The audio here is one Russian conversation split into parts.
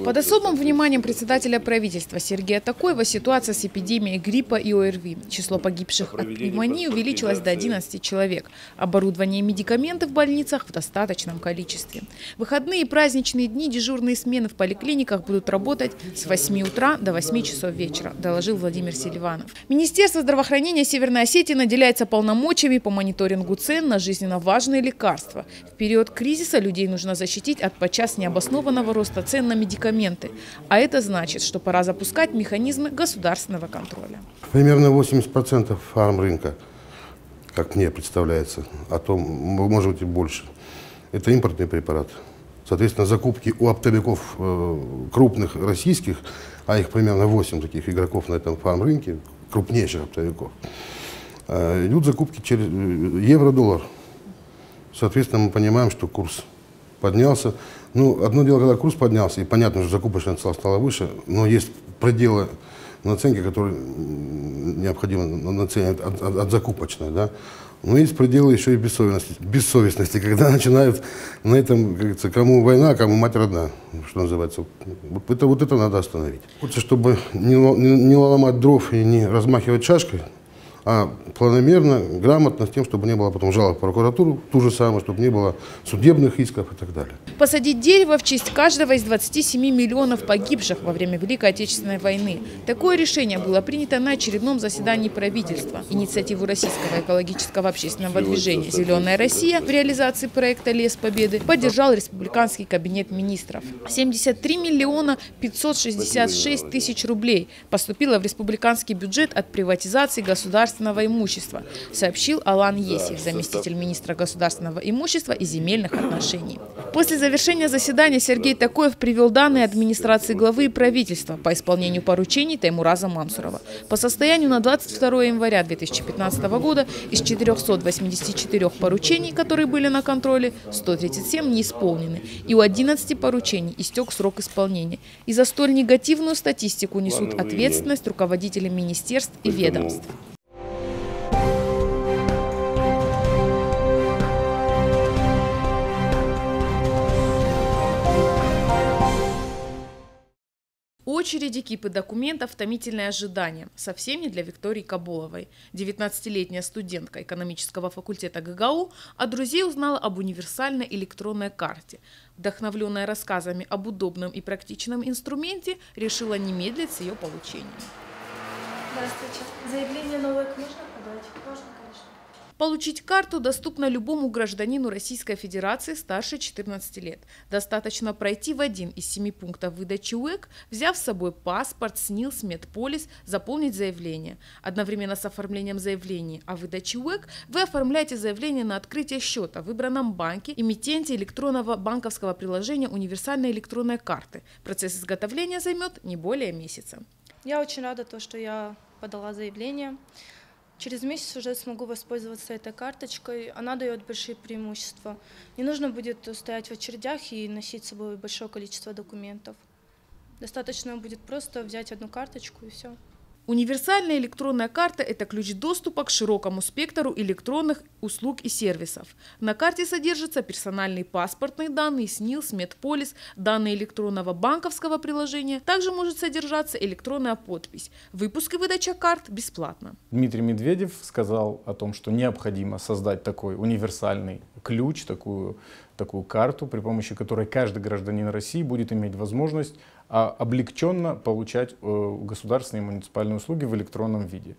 Под особым вниманием председателя правительства Сергея Такоева ситуация с эпидемией гриппа и ОРВИ. Число погибших от пневмонии увеличилось до 11 человек. Оборудование и медикаменты в больницах в достаточном количестве. В выходные и праздничные дни дежурные смены в поликлиниках будут работать с 8 утра до 8 часов вечера, доложил Владимир Селиванов. Министерство здравоохранения Северной Осетии наделяется полномочиями по мониторингу цен на жизненно важные лекарства. В период кризиса людей нужно защитить от подчас необоснованного роста цен на медикаменты. А это значит, что пора запускать механизмы государственного контроля. Примерно 80% фармрынка, как мне представляется, а то может быть и больше, это импортные препараты. Соответственно, закупки у оптовиков крупных российских, а их примерно 8 таких игроков на этом фармрынке, крупнейших оптовиков, идут закупки через евро-доллар. Соответственно, мы понимаем, что курс поднялся. Ну, одно дело, когда курс поднялся, и понятно, что закупочная цена стала выше, но есть пределы наценки, которые необходимо наценивать от закупочной, да. Но есть пределы еще и бессовестности, когда начинают на этом, как говорится, кому война, кому мать родна, что называется. Вот это надо остановить. Хочется, чтобы не ломать дров и не размахивать шашкой, а планомерно, грамотно, с тем, чтобы не было потом жалоб в прокуратуру, ту же самую, чтобы не было судебных исков и так далее. Посадить дерево в честь каждого из 27 миллионов погибших во время Великой Отечественной войны. Такое решение было принято на очередном заседании правительства. Инициативу российского экологического общественного движения «Зеленая Россия» в реализации проекта «Лес Победы» поддержал Республиканский кабинет министров. 73 миллиона 566 тысяч рублей поступило в республиканский бюджет от приватизации государственного имущества, сообщил Алан Есев, заместитель министра государственного имущества и земельных отношений. После завершения заседания Сергей Такоев привел данные администрации главы и правительства по исполнению поручений Таймураза Мансурова. По состоянию на 22 января 2015 года из 484 поручений, которые были на контроле, 137 не исполнены, и у 11 поручений истек срок исполнения. И за столь негативную статистику несут ответственность руководители министерств и ведомств. Очереди, кипы документов, томительное ожидание. Совсем не для Виктории Кабуловой. 19-летняя студентка экономического факультета ГГАУ от друзей узнала об универсальной электронной карте. Вдохновленная рассказами об удобном и практичном инструменте, решила не медлить с ее получением. Здравствуйте. Заявление на ОЭК можно подать? Можно, конечно. Получить карту доступно любому гражданину Российской Федерации старше 14 лет. Достаточно пройти в один из 7 пунктов выдачи УЭК, взяв с собой паспорт, СНИЛС, медполис, заполнить заявление. Одновременно с оформлением заявления о выдаче УЭК вы оформляете заявление на открытие счета в выбранном банке, эмитенте электронного банковского приложения универсальной электронной карты. Процесс изготовления займет не более месяца. Я очень рада, что я подала заявление. Через месяц уже смогу воспользоваться этой карточкой. Она дает большие преимущества. Не нужно будет стоять в очередях и носить с собой большое количество документов. Достаточно будет просто взять одну карточку и все. Универсальная электронная карта – это ключ доступа к широкому спектру электронных услуг и сервисов. На карте содержатся персональные паспортные данные, СНИЛС, медполис, данные электронного банковского приложения. Также может содержаться электронная подпись. Выпуск и выдача карт бесплатно. Дмитрий Медведев сказал о том, что необходимо создать такой универсальный ключ, такую карту, при помощи которой каждый гражданин России будет иметь возможность облегченно получать государственные и муниципальные услуги в электронном виде.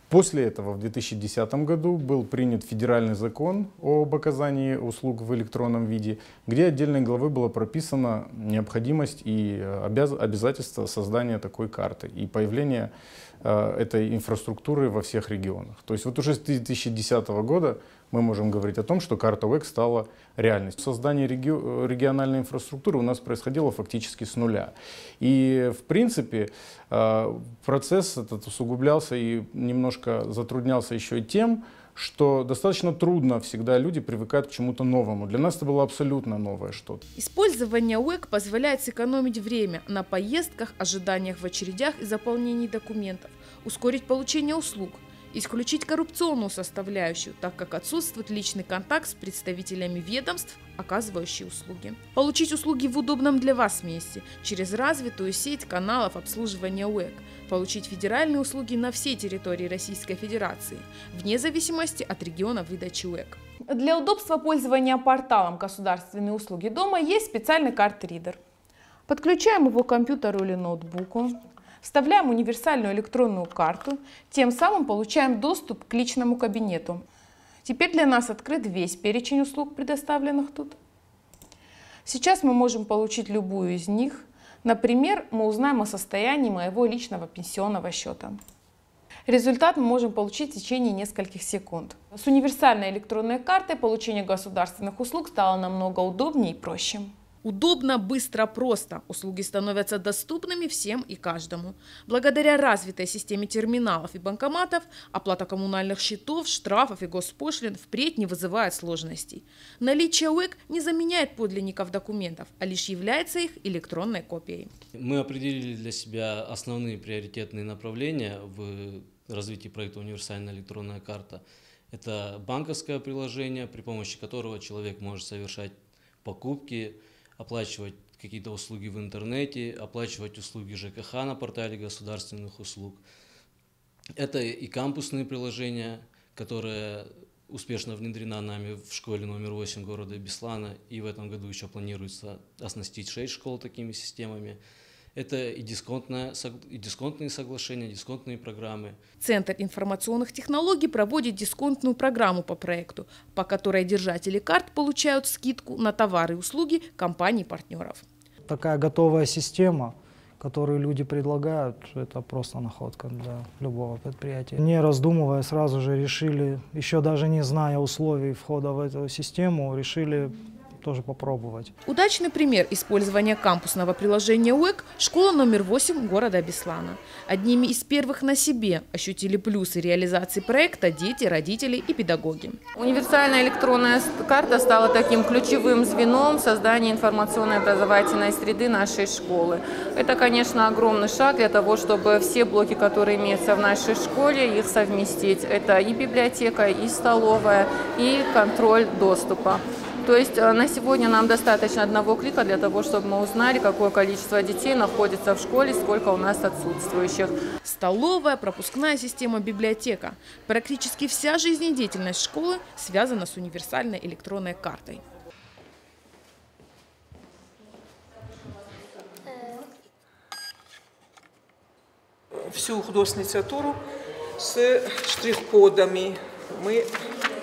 После этого в 2010 году был принят федеральный закон об оказании услуг в электронном виде, где отдельной главой была прописана необходимость и обязательство создания такой карты и появления этой инфраструктуры во всех регионах. То есть вот уже с 2010 года мы можем говорить о том, что карта ОЭК стала реальностью. Создание региональной инфраструктуры у нас происходило фактически с нуля. И в принципе процесс этот усугублялся и немножко затруднялся еще и тем, что достаточно трудно всегда люди привыкают к чему-то новому. Для нас это было абсолютно новое что-то. Использование УЭК позволяет сэкономить время на поездках, ожиданиях в очередях и заполнении документов, ускорить получение услуг. Исключить коррупционную составляющую, так как отсутствует личный контакт с представителями ведомств, оказывающих услуги. Получить услуги в удобном для вас месте через развитую сеть каналов обслуживания УЭК. Получить федеральные услуги на всей территории Российской Федерации, вне зависимости от региона выдачи УЭК. Для удобства пользования порталом «Государственные услуги дома» есть специальный карт-ридер. Подключаем его к компьютеру или ноутбуку, вставляем универсальную электронную карту, тем самым получаем доступ к личному кабинету. Теперь для нас открыт весь перечень услуг, предоставленных тут. Сейчас мы можем получить любую из них. Например, мы узнаем о состоянии моего личного пенсионного счета. Результат мы можем получить в течение нескольких секунд. С универсальной электронной картой получение государственных услуг стало намного удобнее и проще. Удобно, быстро, просто. Услуги становятся доступными всем и каждому. Благодаря развитой системе терминалов и банкоматов оплата коммунальных счетов, штрафов и госпошлин впредь не вызывает сложностей. Наличие УЭК не заменяет подлинников документов, а лишь является их электронной копией. Мы определили для себя основные приоритетные направления в развитии проекта «Универсальная электронная карта». Это банковское приложение, при помощи которого человек может совершать покупки, оплачивать какие-то услуги в интернете, оплачивать услуги ЖКХ на портале государственных услуг. Это и кампусные приложения, которые успешно внедрена нами в школе номер 8 города Беслана, и в этом году еще планируется оснастить 6 школ такими системами. Это и дисконтные соглашения, дисконтные программы. Центр информационных технологий проводит дисконтную программу по проекту, по которой держатели карт получают скидку на товары и услуги компаний-партнеров. Такая готовая система, которую люди предлагают, это просто находка для любого предприятия. Не раздумывая, сразу же решили, еще даже не зная условий входа в эту систему, решили тоже попробовать. Удачный пример использования кампусного приложения УЭК – школа номер 8 города Беслана. Одними из первых на себе ощутили плюсы реализации проекта дети, родители и педагоги. Универсальная электронная карта стала таким ключевым звеном создания информационной образовательной среды нашей школы. Это, конечно, огромный шаг для того, чтобы все блоки, которые имеются в нашей школе, их совместить. Это и библиотека, и столовая, и контроль доступа. То есть на сегодня нам достаточно одного клика для того, чтобы мы узнали, какое количество детей находится в школе, сколько у нас отсутствующих. Столовая, пропускная система, библиотека. Практически вся жизнедеятельность школы связана с универсальной электронной картой. Всю художественную литературу с штрих-кодами мы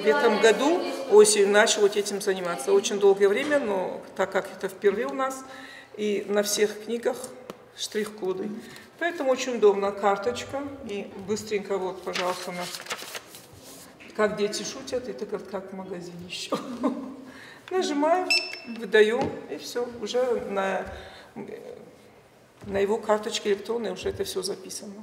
в этом году осенью начал этим заниматься. Очень долгое время, но так как это впервые у нас, и на всех книгах штрих-коды. Поэтому очень удобно карточка, и быстренько, вот, пожалуйста, у нас, как дети шутят, это как в магазине еще. Нажимаем, выдаем, и все, уже на его карточке электронной уже это все записано.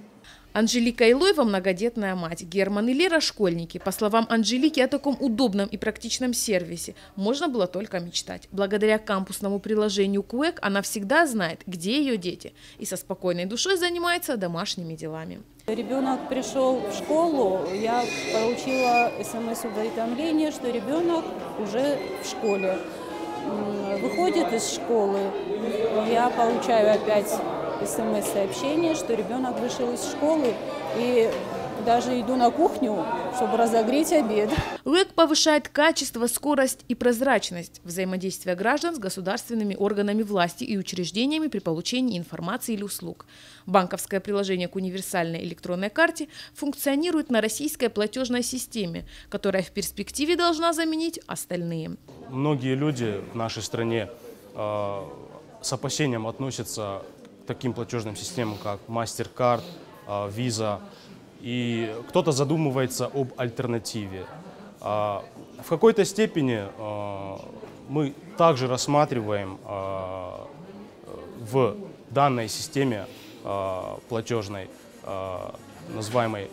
Анжелика Илоева – многодетная мать. Герман и Лера – школьники. По словам Анжелики, о таком удобном и практичном сервисе можно было только мечтать. Благодаря кампусному приложению УЭК она всегда знает, где ее дети, и со спокойной душой занимается домашними делами. Ребенок пришел в школу, я получила СМС-уведомление, что ребенок уже в школе. Выходит из школы, я получаю опять СМС-сообщение, что ребенок вышел из школы, и даже иду на кухню, чтобы разогреть обед. УЭК повышает качество, скорость и прозрачность взаимодействия граждан с государственными органами власти и учреждениями при получении информации или услуг. Банковское приложение к универсальной электронной карте функционирует на российской платежной системе, которая в перспективе должна заменить остальные. Многие люди в нашей стране с опасением относятся к таким платежным системам, как MasterCard, Visa, и кто-то задумывается об альтернативе. В какой-то степени мы также рассматриваем в данной системе платежной, называемой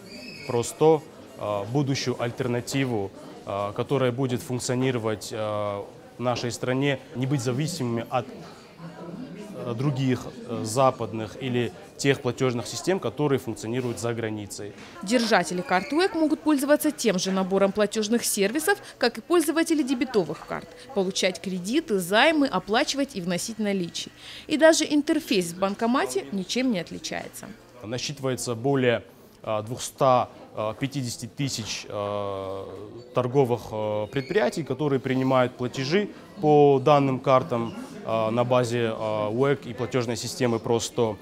ПРО-100, будущую альтернативу, которая будет функционировать в нашей стране, не быть зависимыми от других западных или тех платежных систем, которые функционируют за границей. Держатели карт УЭК могут пользоваться тем же набором платежных сервисов, как и пользователи дебетовых карт, получать кредиты, займы, оплачивать и вносить наличие. И даже интерфейс в банкомате ничем не отличается. Насчитывается более 250 тысяч торговых предприятий, которые принимают платежи по данным картам на базе УЭК и платежной системы ПРО-100.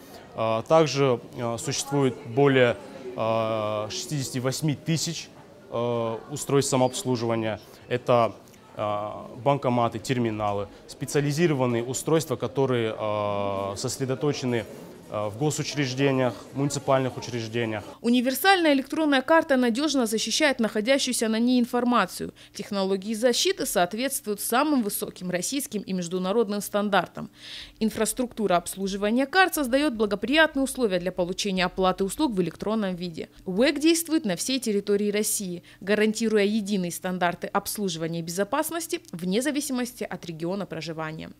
Также существует более 68 тысяч устройств самообслуживания. Это банкоматы, терминалы, специализированные устройства, которые сосредоточены в госучреждениях, муниципальных учреждениях. Универсальная электронная карта надежно защищает находящуюся на ней информацию. Технологии защиты соответствуют самым высоким российским и международным стандартам. Инфраструктура обслуживания карт создает благоприятные условия для получения оплаты услуг в электронном виде. УЭК действует на всей территории России, гарантируя единые стандарты обслуживания и безопасности вне зависимости от региона проживания.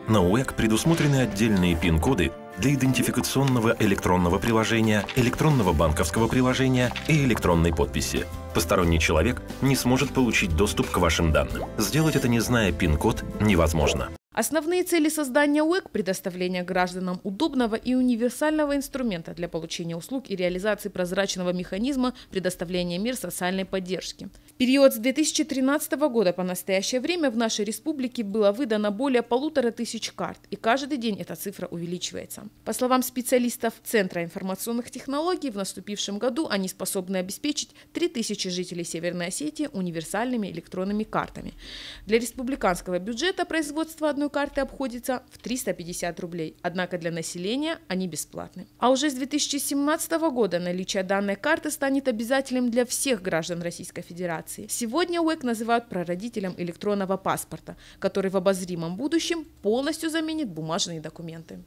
На УЭК предусмотрены отдельные ПИН-коды для идентификационного электронного приложения, электронного банковского приложения и электронной подписи. Посторонний человек не сможет получить доступ к вашим данным. Сделать это, не зная ПИН-код, невозможно. Основные цели создания УЭК – предоставление гражданам удобного и универсального инструмента для получения услуг и реализации прозрачного механизма предоставления мер социальной поддержки. В период с 2013 года по настоящее время в нашей республике было выдано более 1500 карт, и каждый день эта цифра увеличивается. По словам специалистов Центра информационных технологий, в наступившем году они способны обеспечить 3000 жителей Северной Осетии универсальными электронными картами. Для республиканского бюджета производство одной карты обходится в 350 рублей, однако для населения они бесплатны. А уже с 2017 года наличие данной карты станет обязательным для всех граждан Российской Федерации. Сегодня УЭК называют прародителем электронного паспорта, который в обозримом будущем полностью заменит бумажные документы.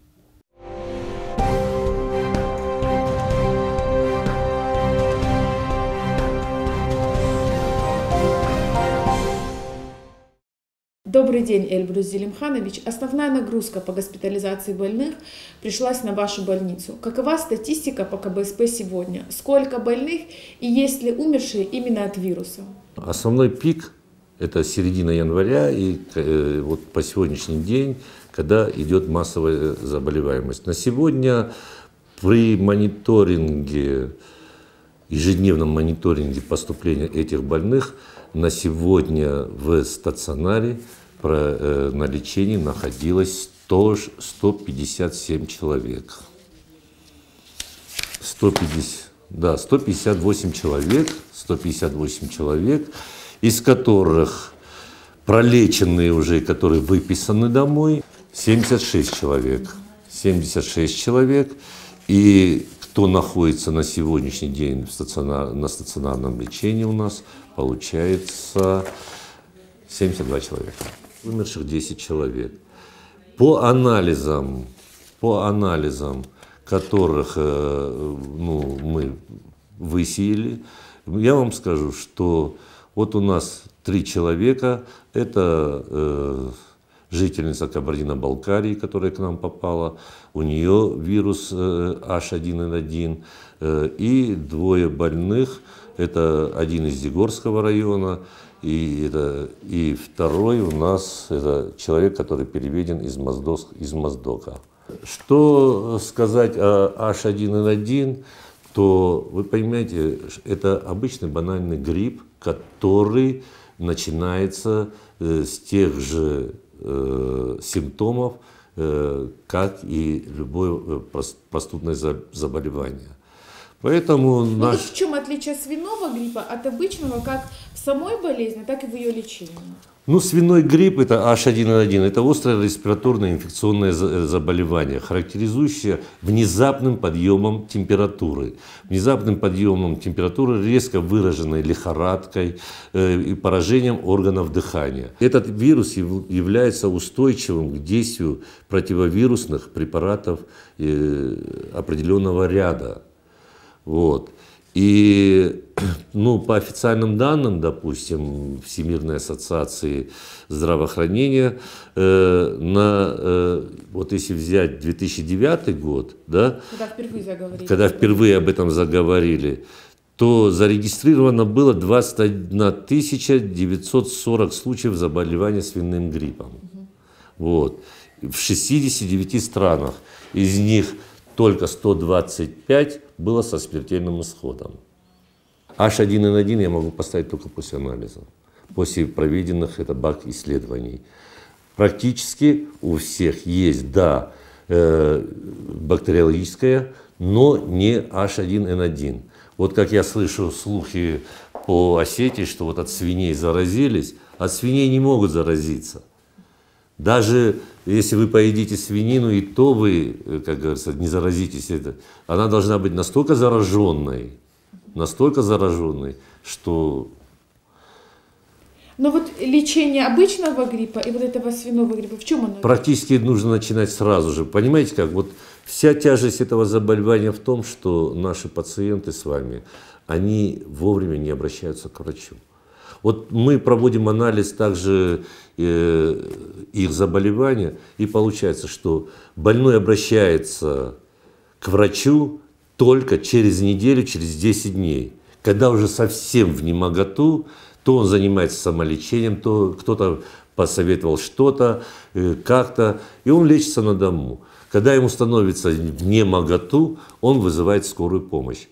Добрый день, Эльбрус Зелимханович. Основная нагрузка по госпитализации больных пришлась на вашу больницу. Какова статистика по КБСП сегодня? Сколько больных и есть ли умершие именно от вируса? Основной пик – это середина января и вот по сегодняшний день, когда идет массовая заболеваемость. На сегодня при мониторинге, ежедневном мониторинге поступления этих больных на сегодня в стационаре на лечении находилось 157 человек. 158 человек, из которых пролеченные уже, которые выписаны домой, 76 человек. 76 человек. И кто находится на сегодняшний день на стационарном лечении у нас, получается 72 человека. Умерших 10 человек. По анализам которых мы высеяли, я вам скажу, что вот у нас 3 человека, это жительница Кабардино-Балкарии, которая к нам попала, у нее вирус H1N1, и 2 больных, это один из Дегорского района, и второй у нас это человек, который переведен из Моздока. Что сказать о H1N1, то вы понимаете, это обычный банальный грипп, который начинается с тех же симптомов, как и любое простудное заболевание. Поэтому вот в чем отличие свиного гриппа от обычного, как в самой болезни, так и в ее лечении? Свиной грипп – это H1N1, это острое респираторное инфекционное заболевание, характеризующее внезапным подъемом температуры. Внезапным подъемом температуры, резко выраженной лихорадкой и поражением органов дыхания. Этот вирус является устойчивым к действию противовирусных препаратов определенного ряда. Вот. И Ну, по официальным данным, допустим, Всемирной ассоциации здравоохранения, вот если взять 2009 год, да, когда впервые об этом заговорили, то зарегистрировано было 21 940 случаев заболевания свиным гриппом. Вот. В 69 странах. Из них только 125 было со смертельным исходом. H1N1 я могу поставить только после анализа, после проведенных исследований. Практически у всех есть, да, бактериологическое, но не H1N1. Вот как я слышу слухи по Осетии, что вот от свиней заразились, от свиней не могут заразиться. Даже если вы поедите свинину, и то вы, как говорится, не заразитесь. Она должна быть настолько зараженной, что... Но вот лечение обычного гриппа и вот этого свиного гриппа, в чем оно? Практически нужно начинать сразу же. Понимаете как? Вот вся тяжесть этого заболевания в том, что наши пациенты с вами, они вовремя не обращаются к врачу. Вот мы проводим анализ также их заболевания, и получается, что больной обращается к врачу только через неделю, через 10 дней. Когда уже совсем внемоготу, то он занимается самолечением, то кто-то посоветовал что-то, как-то, и он лечится на дому. Когда ему становится внемоготу, он вызывает скорую помощь.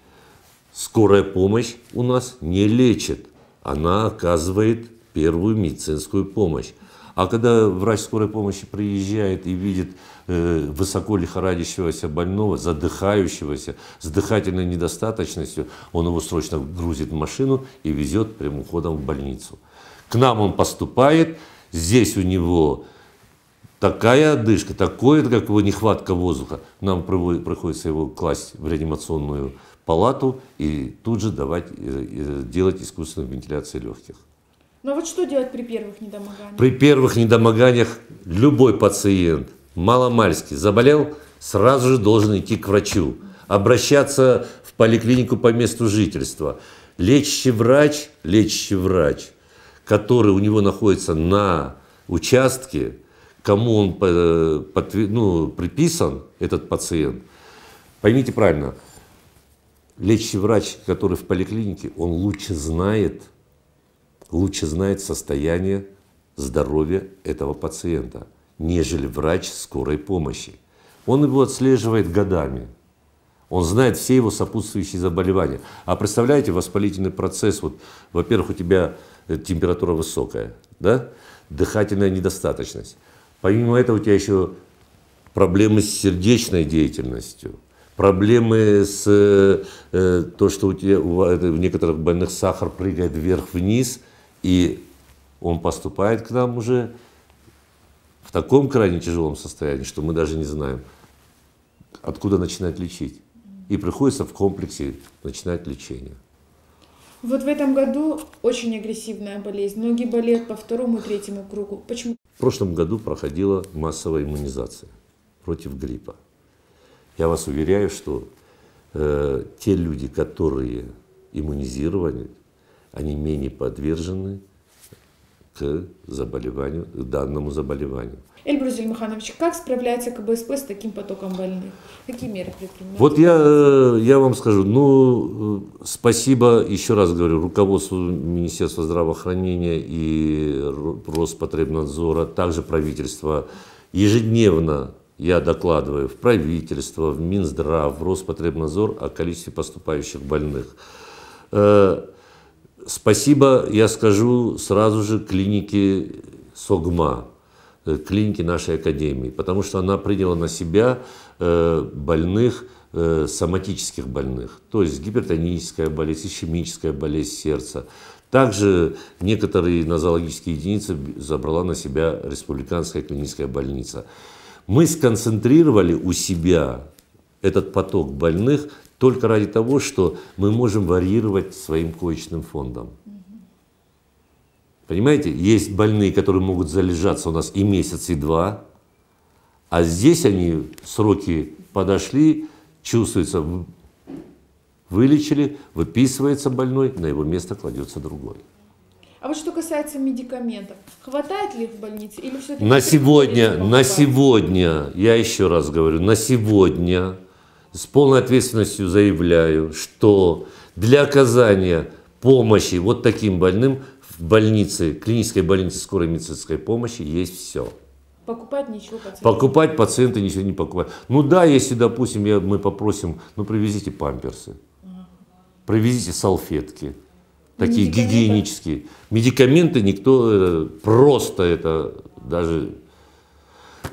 Скорая помощь у нас не лечит, она оказывает первую медицинскую помощь. А когда врач скорой помощи приезжает и видит высоко лихорадящегося больного, задыхающегося, с дыхательной недостаточностью, он его срочно грузит в машину и везет прямым ходом в больницу. К нам он поступает, здесь у него такая одышка, такое, как его нехватка воздуха. Нам приходится его класть в реанимационную палату и тут же делать искусственную вентиляцию легких. Но вот что делать при первых недомоганиях? При первых недомоганиях любой пациент, маломальски заболел, сразу же должен идти к врачу, обращаться в поликлинику по месту жительства. Лечащий врач, который у него находится на участке, кому он приписан, этот пациент, поймите правильно, лечащий врач, который в поликлинике, он лучше знает состояние здоровья этого пациента, нежели врач скорой помощи. Он его отслеживает годами. Он знает все его сопутствующие заболевания. А представляете, воспалительный процесс, вот, во-первых, у тебя температура высокая, да? Дыхательная недостаточность. Помимо этого у тебя еще проблемы с сердечной деятельностью. Проблемы с то, что у некоторых больных сахар прыгает вверх-вниз, и он поступает к нам уже в таком крайне тяжелом состоянии, что мы даже не знаем, откуда начинать лечить. И приходится в комплексе начинать лечение. Вот в этом году очень агрессивная болезнь. Многие болеют по второму и третьему кругу. Почему? В прошлом году проходила массовая иммунизация против гриппа. Я вас уверяю, что те люди, которые иммунизированы, они менее подвержены к данному заболеванию. Эльбрус Зельмаханович, как справляется КБСП с таким потоком больных? Какие меры предпринимаются? Вот я вам скажу, спасибо, еще раз говорю, руководству Министерства здравоохранения и Роспотребнадзора, также правительства. Ежедневно я докладываю в правительство, в Минздрав, в Роспотребнадзор о количестве поступающих больных. Спасибо, я скажу сразу же клинике СОГМА, клинике нашей академии, потому что она приняла на себя больных, соматических больных, то есть гипертоническая болезнь, ишемическая болезнь сердца. Также некоторые нозологические единицы забрала на себя республиканская клиническая больница. Мы сконцентрировали у себя этот поток больных только ради того, что мы можем варьировать своим коечным фондом. Понимаете, есть больные, которые могут залежаться у нас и месяц, и два, а здесь они, сроки подошли, чувствуется Вылечили, выписывается больной, на его место кладется другой. А вот что касается медикаментов, хватает ли их в больнице или все-таки... На сегодня, я еще раз говорю, на сегодня с полной ответственностью заявляю, что для оказания помощи вот таким больным в больнице, клинической больнице скорой медицинской помощи есть все. Покупать ничего пациенты? Покупать пациенты ничего не покупают. Ну да, если, допустим, мы попросим, ну привезите памперсы, привезите салфетки, такие гигиенические. Медикаменты никто, просто это даже...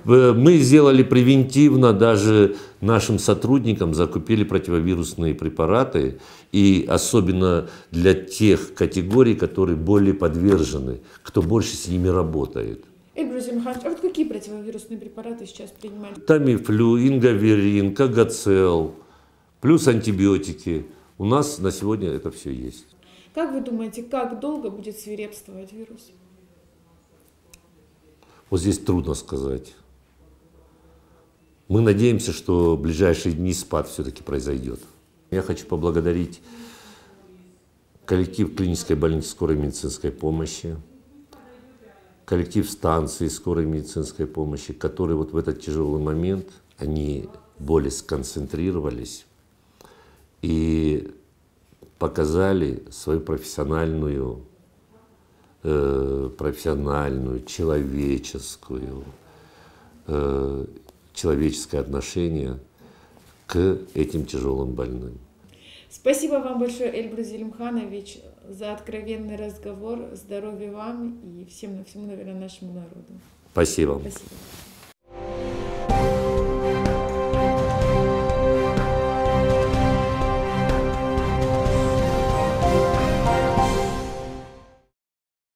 Мы сделали превентивно, даже нашим сотрудникам закупили противовирусные препараты, и особенно для тех категорий, которые более подвержены, кто больше с ними работает. Эльбрус Зелимханович, а вот какие противовирусные препараты сейчас принимают? Тамифлю, ингаверин, Кагацел, плюс антибиотики. У нас на сегодня это все есть. Как вы думаете, как долго будет свирепствовать вирус? Вот здесь трудно сказать. Мы надеемся, что в ближайшие дни спад все-таки произойдет. Я хочу поблагодарить коллектив клинической больницы скорой медицинской помощи, коллектив станции скорой медицинской помощи, которые вот в этот тяжелый момент, они более сконцентрировались и показали свою профессиональную, человеческое отношение к этим тяжелым больным. Спасибо вам большое, Эльбрус Зелимханович, за откровенный разговор. Здоровья вам и всему, наверное, нашему народу. Спасибо. Спасибо.